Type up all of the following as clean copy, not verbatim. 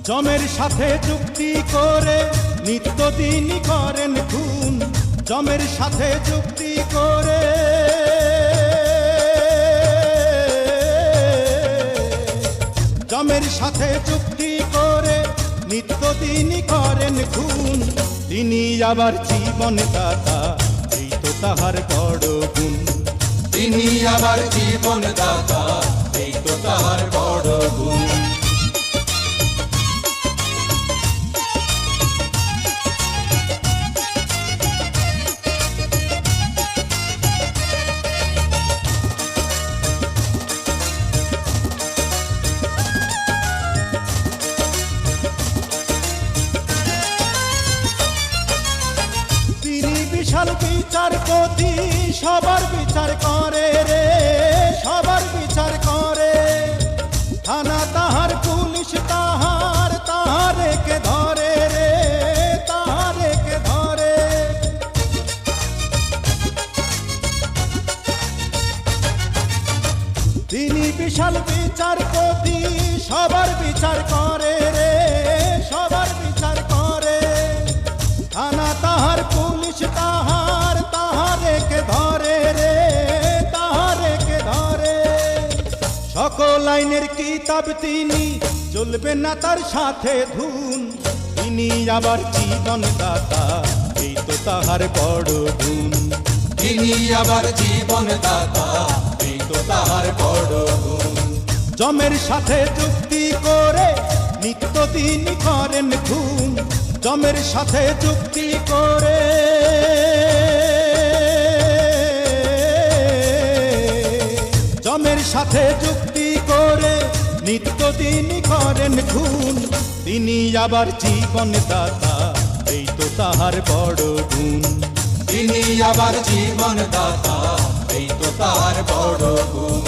জমের সাথে চুক্তি করে নিত্যদিন করেন খুন। জমের সাথে চুক্তি করে জমের সাথে চুক্তি করে নিত্যদিন করেন খুন। তিনি আবার জীবন দাতা, এই তো তাহার বড় গুণ। তিনি আবার জীবন দাতা, এই তো তাহার বড় গুণ। বিশাল বিচারপতি, সবার বিচার করে রে, সবার বিচার করে। থানা তাহার, পুলিশ তাহার, তাহারে কে ধরে রে, তাহারে কে ধরে। তিনি বিশাল বিচারপতি, সবার বিচার করে রে, সবার বিচার করে। থানা তাহার, পুলিশ তাহার, তাহারে কে ধরে রে, তাহারে কে ধরে। সকল আইনের কিতাব তিনি, চলবে না তার সাথে ধুন। তিনি আবার জীবন দাতা, এই তো তাহার বড় গুণ। তিনি আবার জীবন দাতা, এই তো তাহার বড় গুণ। জমের সাথে চুক্তি করে নিত্যদিন করেন খুন। জমের সাথে চুক্তি করে জমের সাথে চুক্তি করে নিত্যদিন করেন খুন। তিনি আবার জীবন দাতা, এই তো তাহার বড় গুণ। তিনি আবার জীবন দাতা, এই তো তাহার বড় গুণ।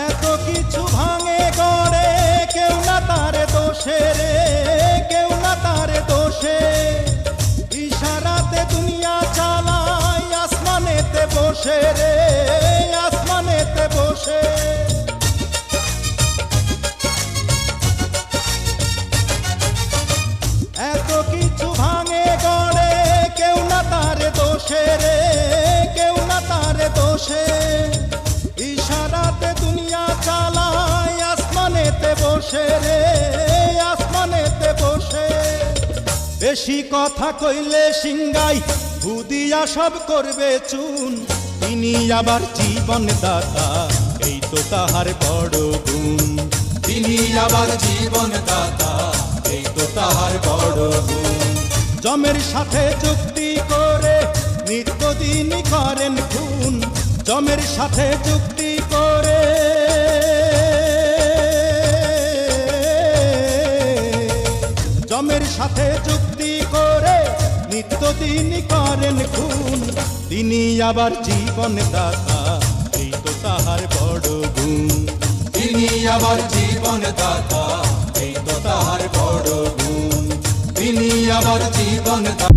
এত কিছু ভাঙে গড়ে, কেউ না তারে দোষে রে, কেউ না তারে দোষে। ইশারাতে দুনিয়া চালায়, আসমানেতে বসে রে, আসমানেতে বসে। এত কিছু ভাঙে গড়ে, কেউ না তারে দোষে রে, কেউ না তারে দোষে। ইশারাতে দুনিয়া চালায়, আসমানেতে বসে রে, আসমানেতে বসে। বেশি কথা কইলে সিংগাই, বুদিয়া সব করবে চুন। তিনি আবার জীবন দাতা, এই তো তাহার বড় গুণ। তিনি আবার জীবন দাতা, এই তো তাহার বড় গুণ। জমের সাথে চুক্তি করে নিত্যদিন করেন খুন। জমের সাথে চুক্তি করে জমের সাথে চুক্তি করে নিত্যদিন করেন খুন। তিনি আবার জীবন দাতা, এই তো তাহার বড় গুণ। তিনি আবার জীবন দাতা, এই তো তাহার বড় গুণ। তিনি আবার জীবন দাতা।